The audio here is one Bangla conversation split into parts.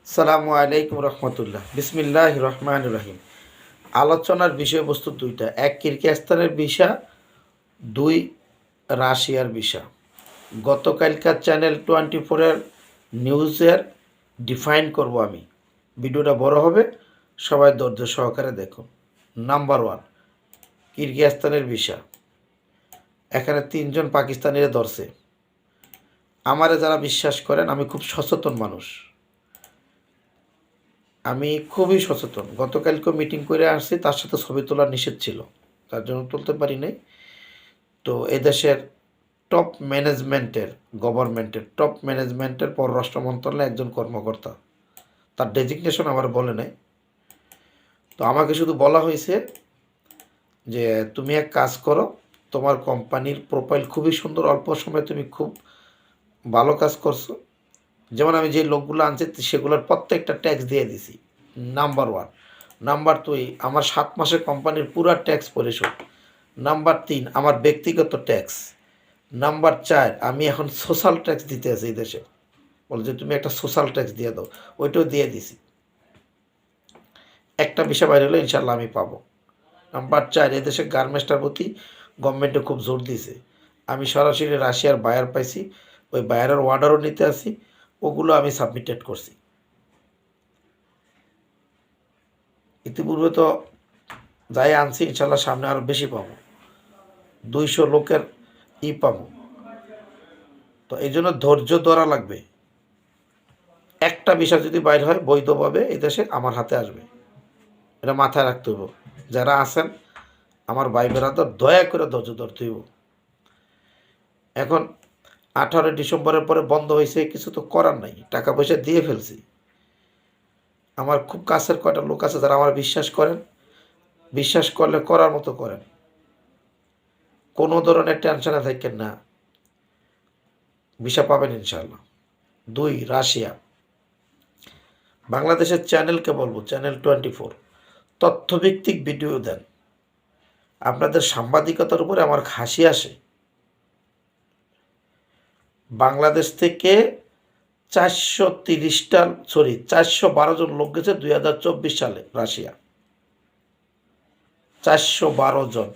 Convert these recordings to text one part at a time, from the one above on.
সালামু আলাইকুম রহমতুল্লাহ বিসমিল্লাহ রহমান রহিম। আলোচনার বিষয়বস্তু দুইটা, এক কিরগিজস্তানের ভিসা, দুই রাশিয়ার ভিসা। গতকালকার চ্যানেল 24-এর নিউজের ডিফাইন করব আমি। ভিডিওটা বড় হবে, সবাই ধৈর্য সহকারে দেখুন। নাম্বার ওয়ান, কিরগিজস্তানের ভিসা। এখানে তিনজন পাকিস্তানিরা ধরছে। আমারে যারা বিশ্বাস করেন, আমি খুব সচেতন মানুষ, আমি খুবই সচেতন। গতকালকেও মিটিং করে আসছি, তার সাথে ছবি তোলা নিষেধ ছিল, তার জন্য তুলতে পারি নাই। তো এদেশের টপ ম্যানেজমেন্টের, গভর্নমেন্টের টপ ম্যানেজমেন্টের পররাষ্ট্র মন্ত্রণালয়ের একজন কর্মকর্তা, তার ডেজিগনেশন আমার বলে নাই। তো আমাকে শুধু বলা হয়েছে যে তুমি এক কাজ করো, তোমার কোম্পানির প্রোফাইল খুবই সুন্দর, অল্প সময়ে তুমি খুব ভালো কাজ করছো। যেমন আমি যে লোকগুলো আনছি সেগুলোর প্রত্যেকটা ট্যাক্স দিয়ে দিছি। Number one. নাম্বার দুই, আমার 7 মাসের কোম্পানির পুরা ট্যাক্স পরিশোধ। নাম্বার তিন, আমার ব্যক্তিগত ট্যাক্স। নাম্বার চার, আমি এখন সোশ্যাল ট্যাক্স দিতে আছি এই দেশে। বলে যে তুমি একটা সোশ্যাল ট্যাক্স দিয়ে দাও, ওইটাও দিয়ে দিছি। একটা বিষয় বাইরে হলে ইনশাল্লাহ আমি পাবো। নাম্বার চার, এদেশে গার্মেন্টসটার প্রতি গভর্নমেন্টে খুব জোর দিয়েছে। আমি সরাসরি রাশিয়ার বায়ার পাইছি, ওই বায়ারের অর্ডারও নিতে আসি, ওগুলো আমি সাবমিটেড করছি। ইতিপূর্বে তো যাই আনছি, ইনশাল্লাহ সামনে আরও বেশি পাবো, 200 লোকের পাবো। তো এই জন্য ধৈর্য ধরা লাগবে। একটা বিষয় যদি বাইর হয় বৈধভাবে এই দেশে, আমার হাতে আসবে, এটা মাথায় রাখতে হইব। যারা আছেন আমার ভাই বেরাদর, দয়া করে ধৈর্য ধরতে হইব। এখন 18 ডিসেম্বরের পরে বন্ধ হয়েছে, কিছু তো করার নাই, টাকা পয়সা দিয়ে ফেলছি। আমার খুব কাছের কয়টা লোক আছে যারা আমার বিশ্বাস করেন, বিশ্বাস করলে করার মতো করেন, কোনো ধরনের টেনশনে থাকেন না, ভিসা পাবেন ইনশাল্লাহ। দুই, রাশিয়া। বাংলাদেশের চ্যানেলকে বলবো, চ্যানেল 24 তথ্যভিত্তিক ভিডিও দেন। আপনাদের সাংবাদিকতার উপরে আমার হাসি আসে। বাংলাদেশ থেকে 412 জন লোক গেছে 2024 সালে রাশিয়া, 412 জন।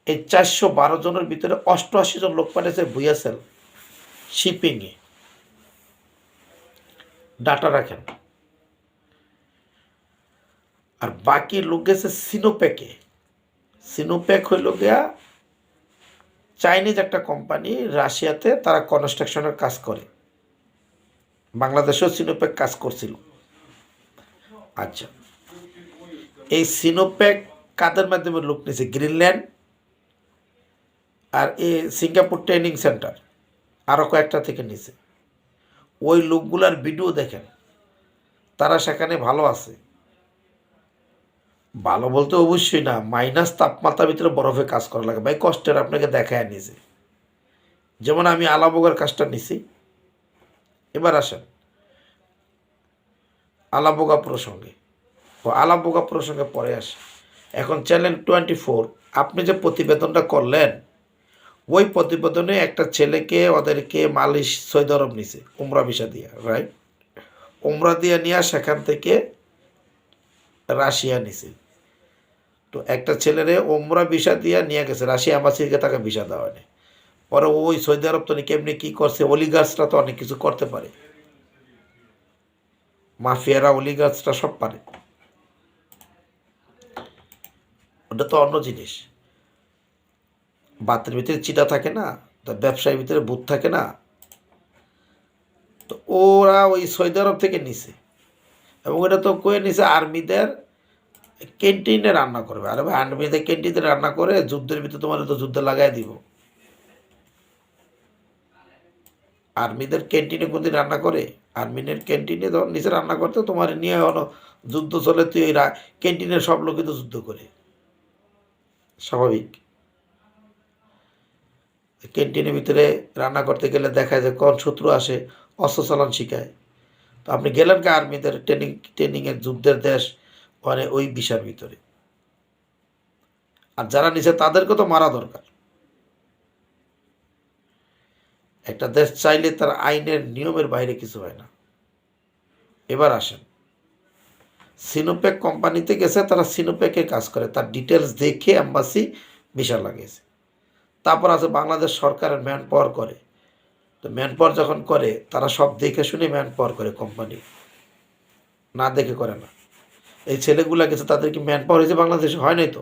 এই 412 জনের ভিতরে 88 জন লোক পাঠিয়েছে VSL শিপিংয়ে। ডাটা রাখেন। আর বাকি লোক গেছে সিনোপ্যাকে। সিনোপ্যাক হইল গিয়া চাইনিজ একটা কোম্পানি, রাশিয়াতে তারা কনস্ট্রাকশনের কাজ করে। বাংলাদেশেও সিনোপ্যাক কাজ করছিল। আচ্ছা, এই সিনোপ্যাক কাদের মাধ্যমে লোক নিয়েছে? গ্রিনল্যান্ড আর এই সিঙ্গাপুর ট্রেনিং সেন্টার আরও কয়েকটা থেকে নিছে। ওই লোকগুলার ভিডিও দেখেন, তারা সেখানে ভালো আছে। ভালো বলতে অবশ্যই না, মাইনাস তাপমাত্রার ভিতরে বরফে কাজ করা লাগে ভাই, কষ্টের আপনাকে দেখায় নিছে। যেমন আমি আলাবোগার কাজটা নিছি। এবার আসেন আলাবোগা প্রসঙ্গে, আলাবোগা প্রসঙ্গে পরে আসে। এখন চ্যানেল 24 আপনি যে প্রতিবেদনটা করলেন, ওই প্রতিবেদনে একটা ছেলেকে ওদেরকে সৌদি আরব নিছে উমরা ভিসা দিয়ে, রাইট? উমরা দিয়ে নিয়ে সেখান থেকে রাশিয়া নিছে। তো একটা ছেলেরে উমরা ভিসা দিয়ে নিয়ে গেছে, রাশিয়া অ্যাম্বাসিকে তাকে ভিসা দেওয়া হয়নি। পরে ওই সৌদি আরব তো কেমনি কী করছে, অলিগার্সরা তো অনেক কিছু করতে পারে, মাফিয়ারা অলিগার্সরা সব পারে, ওটা তো অন্য জিনিস। বাতের ভিতরে চিটা থাকে না, তা ব্যবসায়ীর ভিতরে ভূত থাকে না। তো ওরা ওই সৌদি আরব থেকে নিছে, এবং এটা তো কয়ে নিছে আর্মিদের ক্যান্টিনে রান্না করবে। আরে ভাই, আর্মিদের ক্যান্টিনে রান্না করে যুদ্ধের ভিতরে তোমার তো যুদ্ধে লাগাই দিব। আর্মিদের ক্যান্টিনে কোনদিন রান্না করে? আর্মিনের ক্যান্টিনে যখন নিচে রান্না করতে, তোমার নিয়ে হলো যুদ্ধ চলে, তুই ওই ক্যান্টিনের সব লোকই তো যুদ্ধ করে, স্বাভাবিক। ক্যান্টিনের ভিতরে রান্না করতে গেলে দেখা যায় কোন শত্রু আসে, অস্ত্র চালান শিখায়। তো আপনি গেলেন কে আর্মিদের ট্রেনিংয়ের যুদ্ধের দেশ, মানে ওই বিষয়ের ভিতরে। আর যারা নিচে তাদেরকে তো মারা দরকার। একটা দেশ চাইলে তার আইনের নিয়মের বাইরে কিছু হয় না। এবার আসেন, সিনোপ্যাক কোম্পানিতে গেছে, তারা সিনোপ্যাকে কাজ করে, তার ডিটেলস দেখে এম্বাসি ভিসা লাগিয়েছে। তারপর আছে বাংলাদেশ সরকারের ম্যান পাওয়ার করে, তো ম্যান পাওয়ার যখন করে তারা সব দেখে শুনে ম্যান পাওয়ার করে, কোম্পানি না দেখে করে না। এই ছেলেগুলা গেছে, তাদের কি ম্যান পাওয়ার হয়েছে বাংলাদেশে? হয় নাই তো।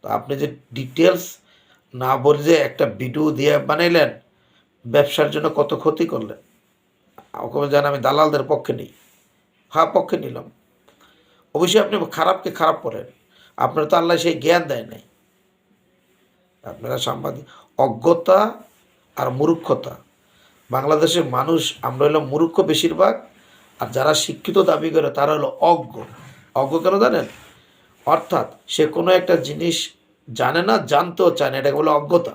তো আপনি যে ডিটেলস না বলে যে একটা ভিডিও দিয়ে বানাইলেন, ব্যবসার জন্য কত ক্ষতি করলেন। ওখানে জান আমি দালালদের পক্ষে নেই, হ্যাঁ পক্ষে নিলাম। অবশ্যই আপনি খারাপকে খারাপ করেন, আপনার তো আল্লাহ সেই জ্ঞান দেয় নাই। আপনারা সাংবাদিক, অজ্ঞতা আর মূর্খতা, বাংলাদেশের মানুষ আমরা হলো মূর্খ বেশিরভাগ, আর যারা শিক্ষিত দাবি করে তারা হলো অজ্ঞ। অজ্ঞ কেন জানেন? অর্থাৎ সে কোনো একটা জিনিস জানে না, জানতেও চায় না, এটা বলে অজ্ঞতা।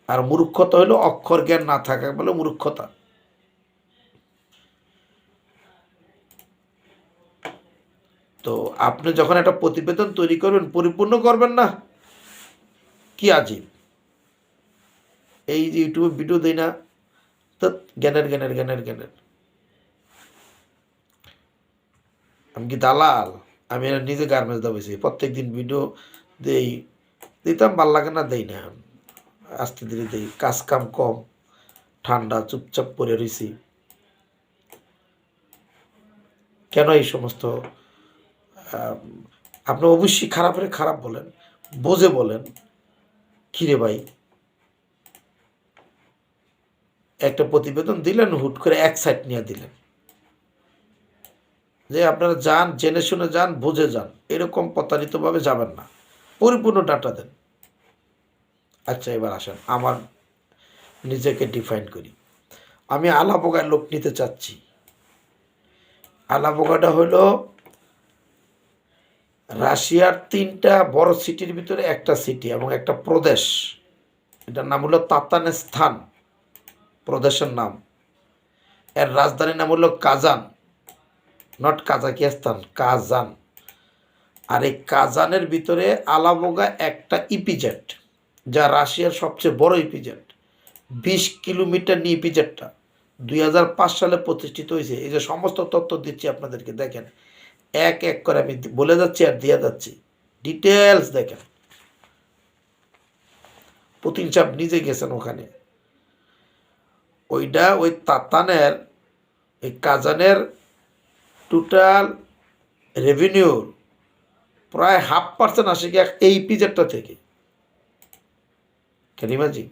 আর মূর্খতা হলো অক্ষর জ্ঞান না থাকা বলে মূর্খতা। তো আপনি যখন একটা প্রতিবেদন তৈরি করবেন, পরিপূর্ণ করবেন না, কি আজীব। এই যে ইউটিউবে ভিডিও দেই না, তো জ্ঞানের জ্ঞানের জ্ঞানের জ্ঞানের, আমি কি দালাল? আমি নিজে গার্মেন্টস দাবাইছি, প্রত্যেক দিন ভিডিও দেই, দিতাম, ভাল লাগে না, দেই না। আস্তে ধীরে দেই, কাজ কাম কম, ঠান্ডা, চুপচাপ পরে রয়েছি। কেন এই সমস্ত আপনি অবশ্যই খারাপের খারাপ বলেন, বোঝে বলেন। কিরে ভাই, একটা প্রতিবেদন দিলেন, হুট করে এক সাইড নিয়ে দিলেন, যে আপনারা যান, জেনে শুনে যান, বুঝে যান, এরকম প্রতারিতভাবে যাবেন না, পরিপূর্ণ ডাটা দেন। আচ্ছা এবার আসেন, আমার নিজেকে ডিফাইন করি। আমি আলাবোগায় লোক নিতে চাচ্ছি। আলাবোগাটা হলো রাশিয়ার 3টা বড় সিটির ভিতরে একটা সিটি এবং একটা প্রদেশ। এটার নাম হলো তাতানেস্থান, প্রদেশের নাম। এর রাজধানীর নাম হলো কাজান, নট কাজাকিস্তান, কাজান। আর এই কাজানের ভিতরে আলাবোগা একটা ইপিজেড, যা রাশিয়ার সবচেয়ে বড় ইপিজেড। 20 কিলোমিটার নিয়ে ইপিজেডটা 2005 সালে প্রতিষ্ঠিত হয়েছে। এই যে সমস্ত তথ্য দিচ্ছি আপনাদেরকে, দেখেন এক এক করে আমি বলে যাচ্ছি আর দিয়ে যাচ্ছি, ডিটেলস দেখেন। পুতিন সাহেব নিজে গেছেন ওখানে। ওইটা ওই তাতানের, এই কাজানের টোটাল রেভিনিউর প্রায় 0.5% আসে গিয়ে এই ইপিজেডটা থেকে। Can imagine?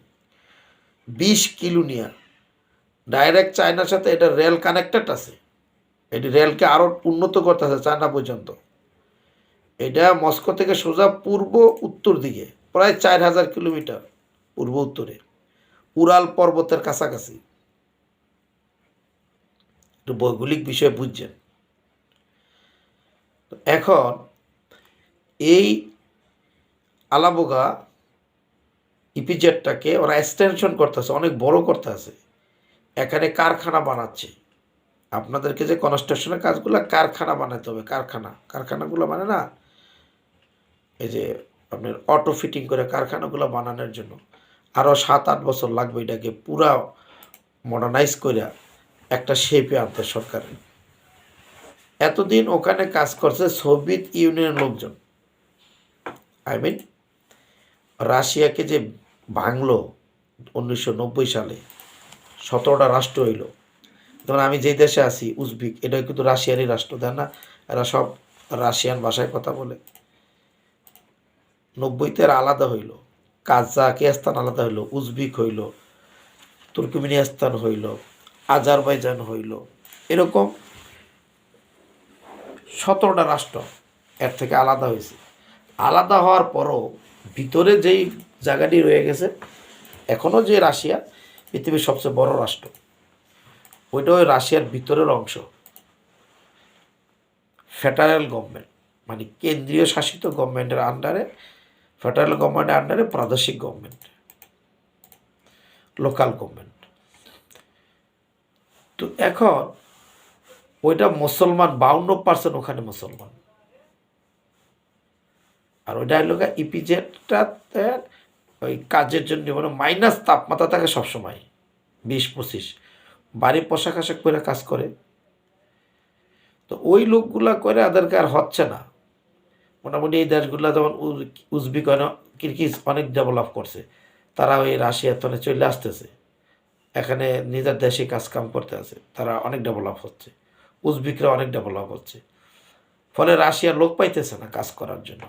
20 কিলো নিয়ে ডাইরেক্ট চায়নার সাথে এটা রেল কানেক্টেড আছে। এটি রেলকে আরও উন্নত করতে আছে চায়না পর্যন্ত। এটা মস্কো থেকে সোজা পূর্ব উত্তর দিকে প্রায় 4000 কিলোমিটার পূর্ব উত্তরে, উরাল পর্বতের কাছাকাছি। একটু ভৌগোলিক বিষয় বুঝছেন। এখন এই আলাবোগা ইপিজেডটাকে ওরা এক্সটেনশন করতেছে, অনেক বড় করতেছে, এখানে কারখানা বানাচ্ছে। আপনাদেরকে যে কনস্ট্রাকশনের কাজগুলো, কারখানা বানাতে হবে, কারখানাগুলো মানে না, এই যে আপনার অটো ফিটিং করে কারখানাগুলো বানানোর জন্য আরও 7-8 বছর লাগবে এটাকে পুরা মডার্নাইজ করে একটা শেপে আনতে সরকারের। এতদিন ওখানে কাজ করছে সোভিয়েত ইউনিয়নের লোকজন। আই মিন রাশিয়াকে যে ভাঙলো 1990 সালে, 17টা রাষ্ট্র হইল। যেমন আমি যেই দেশে আছি উজবেক, এটা কিন্তু রাশিয়ারই রাষ্ট্র, দেন না? এরা সব রাশিয়ান ভাষায় কথা বলে। 90-তে আলাদা হইল, কাজাকিস্তান আলাদা হইল, উজবেক হইল, তুর্কমেনিস্তান হইল, আজারবাইজান হইল, এরকম 17টা রাষ্ট্র এর থেকে আলাদা হয়েছে। আলাদা হওয়ার পরও ভিতরে যেই জায়গাটি রয়ে গেছে, এখনও যে রাশিয়া পৃথিবীর সবচেয়ে বড় রাষ্ট্র, ওইটা ওই রাশিয়ার ভিতরের অংশ। ফেডারেল গভর্নমেন্ট মানে কেন্দ্রীয় শাসিত গভর্নমেন্টের আন্ডারে, ফেডারেল গভর্নমেন্টের আন্ডারে প্রাদেশিক গভর্নমেন্ট, লোকাল গভর্নমেন্ট। তো এখন ওইটা মুসলমান, 52% ওখানে মুসলমান। আর ওইটা হলো ইপিজেডটাতে ওই কাজের জন্য মানে মাইনাস তাপমাত্রা থাকে সবসময়, 20-25। বাড়ি পোশাক আশাক করে কাজ করে। তো ওই লোকগুলা করে এদেরকে আর হচ্ছে না। মোটামুটি এই দেশগুলো যেমন উজবেকিস্তান, কিরগিজ অনেক ডেভেলপ করছে, তারা ওই রাশিয়ার তনে চলে আসতেছে, এখানে নিজের দেশে কাজ কাম করতে আছে, তারা অনেক ডেভেলপ হচ্ছে, উজবেকরা অনেক ডেভেলপ হচ্ছে। ফলে রাশিয়ার লোক পাইতেছে না কাজ করার জন্য,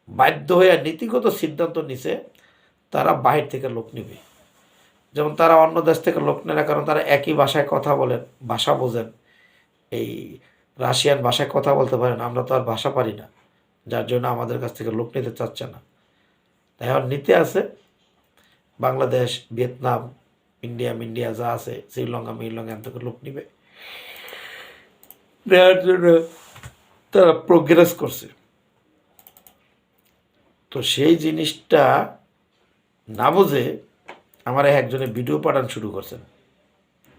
বাধ্য হয়ে নীতিগত সিদ্ধান্ত নিছে তারা বাহির থেকে লোক নেবে। যেমন তারা অন্য দেশ থেকে লোক নেয় না, কারণ তারা একই ভাষায় কথা বলেন, ভাষা বোঝেন। এই রাশিয়ান ভাষায় কথা বলতে পারেন, আমরা তো আর ভাষা পারি না, যার জন্য আমাদের কাছ থেকে লোক নিতে চাচ্ছে না। তাই এখন নিতে আছে বাংলাদেশ, ভিয়েতনাম, ইন্ডিয়া যা আছে, শ্রীলঙ্কা থেকে লোক নিবে, নেওয়ার জন্য তারা প্রোগ্রেস করছে। তো সেই জিনিসটা না বুঝে আমার একজনে ভিডিও পাঠানো শুরু করছেন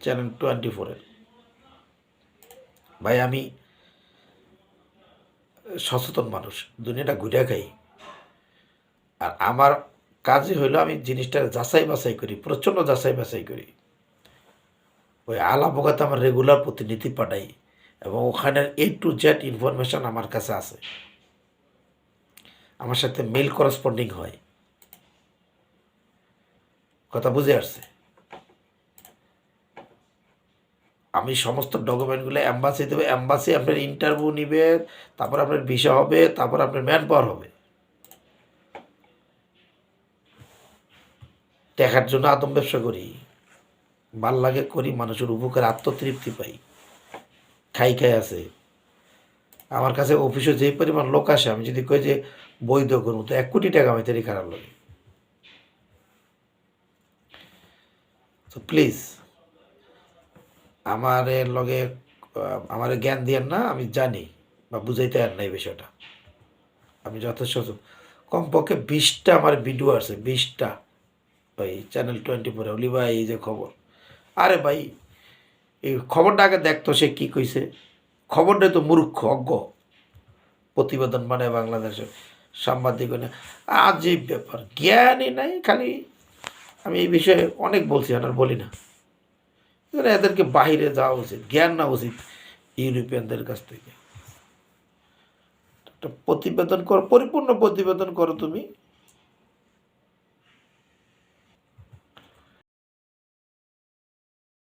চ্যানেল 24-এর। ভাই আমি সচেতন মানুষ, দুনিয়াটা ঘুরে খাই, আর আমার কাজই হইলো আমি জিনিসটা যাচাই বাছাই করি, প্রচণ্ড যাচাই বাছাই করি। ওই আলাপোগাতে আমার রেগুলার প্রতিনিধি পাঠাই, এবং ওখানের A to Z ইনফরমেশান আমার কাছে আছে, আমার সাথে মেল করেসপন্ডিং হয়। কথা বুঝে আসছে? আমি সমস্ত ডকুমেন্টগুলো অ্যাম্বাসি দেবে, অ্যাম্বাসি আপনার ইন্টারভিউ নিবে, তারপর আপনার ভিসা হবে, তারপর আপনার ম্যান পাওয়ার হবে। টাকার জন্য আদম ব্যবসা করি, ভাল লাগে করি, মানুষের উপকার, আত্মতৃপ্তি পাই, খাই আছে। আমার কাছে অফিসে যে পরিমাণ লোক আসে, আমি যদি কই যে বৈধ করবো, তো 1 কোটি টাকা আমি তারই খারাপ লাগে। তো প্লিজ আমার লগে আমার জ্ঞান দিয়েন না, আমি জানি বা বুঝাইতে আর না এই বিষয়টা। আমি যথেষ্ট কমপক্ষে 20টা আমার ভিডিও আছে, 20টা ওই চ্যানেল 24-এ। অলি ভাই এই যে খবর, আরে ভাই এই খবরটা আগে দেখতো, সে কী কইছে, খবরটাই তো মূর্খ অজ্ঞ প্রতিবেদন মানে বাংলাদেশের সাংবাদিক। আজ এই ব্যাপার জ্ঞানই নাই, খালি আমি এই বিষয়ে অনেক বলছি, আর বলি না। এদেরকে বাহিরে যাওয়া উচিত, জ্ঞান না উচিত ইউরোপিয়ানদের কাছ থেকে। একটা প্রতিবেদন করো, পরিপূর্ণ প্রতিবেদন করো তুমি,